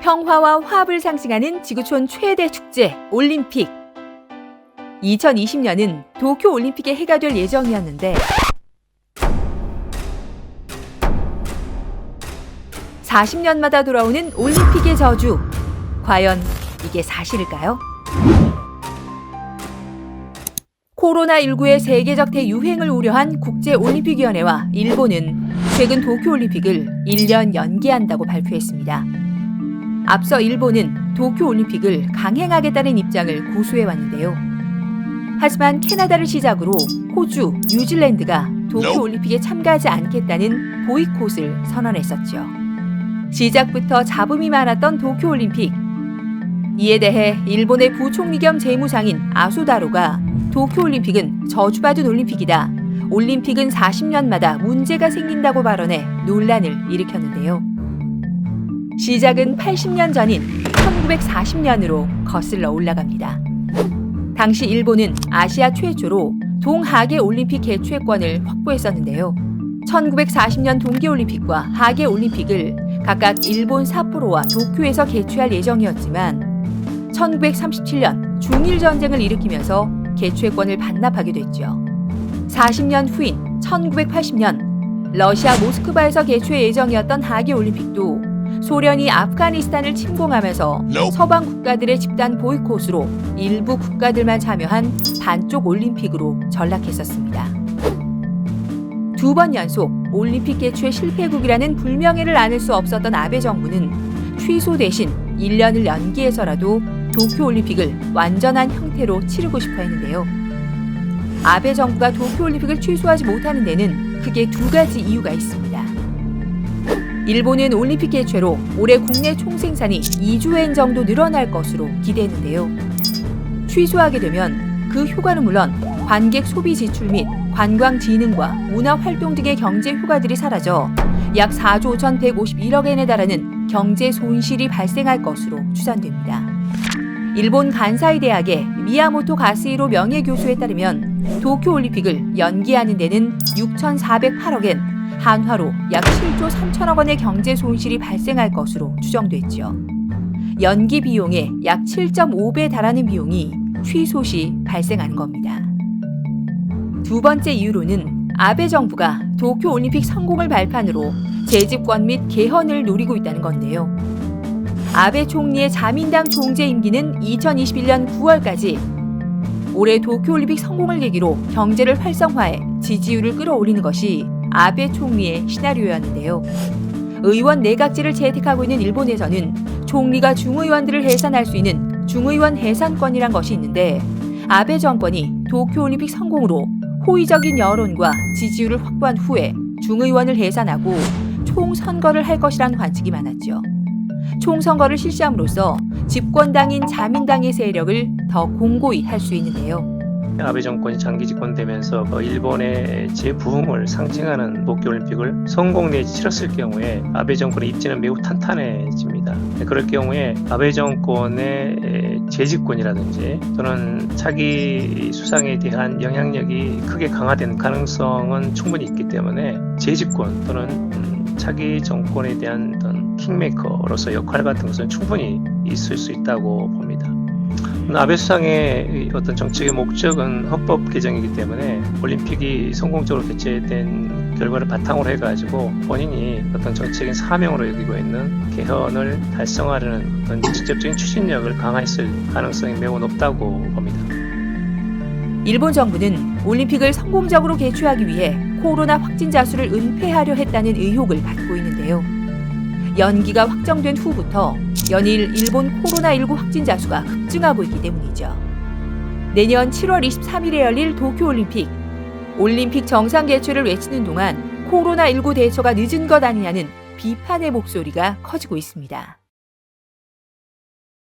평화와 화합을 상징하는 지구촌 최대 축제 올림픽. 2020년은 도쿄 올림픽의 해가 될 예정이었는데 40년마다 돌아오는 올림픽의 저주. 과연 이게 사실일까요? 코로나19의 세계적 대유행을 우려한 국제올림픽위원회와 일본은 최근 도쿄올림픽을 1년 연기한다고 발표했습니다. 앞서 일본은 도쿄올림픽을 강행하겠다는 입장을 고수해왔는데요. 하지만 캐나다를 시작으로 호주, 뉴질랜드가 도쿄올림픽에 참가하지 않겠다는 보이콧을 선언했었죠. 시작부터 잡음이 많았던 도쿄올림픽. 이에 대해 일본의 부총리 겸 재무상인 아소다로가 도쿄올림픽은 저주받은 올림픽이다. 올림픽은 40년마다 문제가 생긴다고 발언해 논란을 일으켰는데요. 시작은 80년 전인 1940년으로 거슬러 올라갑니다. 당시 일본은 아시아 최초로 동하계 올림픽 개최권을 확보했었는데요. 1940년 동계올림픽과 하계올림픽을 각각 일본 삿포로와 도쿄에서 개최할 예정이었지만 1937년 중일전쟁을 일으키면서 개최권을 반납하게 됐죠. 40년 후인 1980년 러시아 모스크바에서 개최 예정이었던 하계올림픽도 소련이 아프가니스탄을 침공하면서 서방 국가들의 집단 보이콧으로 일부 국가들만 참여한 반쪽 올림픽으로 전락했었습니다. 두 번 연속 올림픽 개최 실패국이라는 불명예를 안을 수 없었던 아베 정부는 취소 대신 1년을 연기해서라도 도쿄올림픽을 완전한 형태로 치르고 싶어 했는데요. 아베 정부가 도쿄올림픽을 취소하지 못하는 데는 크게 두 가지 이유가 있습니다. 일본은 올림픽 개최로 올해 국내 총생산이 2조엔 정도 늘어날 것으로 기대했는데요. 취소하게 되면 그 효과는 물론 관객 소비 지출 및 관광 진흥과 문화 활동 등의 경제 효과들이 사라져 약 4조 1,151억 엔에 달하는 경제 손실이 발생할 것으로 추산됩니다. 일본 간사이 대학의 미야모토 가스히로 명예교수에 따르면 도쿄올림픽을 연기하는 데는 6,408억 엔, 한화로 약 7조 3천억 원의 경제 손실이 발생할 것으로 추정됐죠. 연기 비용의 약 7.5배에 달하는 비용이 취소 시 발생하는 겁니다. 두 번째 이유로는 아베 정부가 도쿄올림픽 성공을 발판으로 재집권 및 개헌을 노리고 있다는 건데요. 아베 총리의 자민당 총재 임기는 2021년 9월까지. 올해 도쿄올림픽 성공을 계기로 경제를 활성화해 지지율을 끌어올리는 것이 아베 총리의 시나리오였는데요. 의원 내각제를 채택하고 있는 일본에서는 총리가 중의원들을 해산할 수 있는 중의원 해산권이란 것이 있는데 아베 정권이 도쿄올림픽 성공으로 호의적인 여론과 지지율을 확보한 후에 중의원을 해산하고 총선거를 할 것이란 관측이 많았죠. 총선거를 실시함으로써 집권당인 자민당의 세력을 더 공고히 할 수 있는데요. 아베 정권이 장기 집권되면서 일본의 재부흥을 상징하는 도쿄올림픽을 성공 내지 치렀을 경우에 아베 정권의 입지는 매우 탄탄해집니다. 그럴 경우에 아베 정권의 재집권이라든지 또는 차기 수상에 대한 영향력이 크게 강화된 가능성은 충분히 있기 때문에 재집권 또는 차기 정권에 대한 어떤 킹메이커로서 역할 같은 것은 충분히 있을 수 있다고 봅니다. 아베 수상의 어떤 정책의 목적은 헌법 개정이기 때문에 올림픽이 성공적으로 개최된 결과를 바탕으로 해가지고 본인이 어떤 정책인 사명으로 여기고 있는 개헌을 달성하려는 어떤 직접적인 추진력을 강화했을 가능성이 매우 높다고 봅니다. 일본 정부는 올림픽을 성공적으로 개최하기 위해 코로나 확진자 수를 은폐하려 했다는 의혹을 받고 있는데요. 연기가 확정된 후부터 연일 일본 코로나19 확진자 수가 급증하고 있기 때문이죠. 내년 7월 23일에 열릴 도쿄올림픽. 올림픽 정상 개최를 외치는 동안 코로나19 대처가 늦은 것 아니냐는 비판의 목소리가 커지고 있습니다.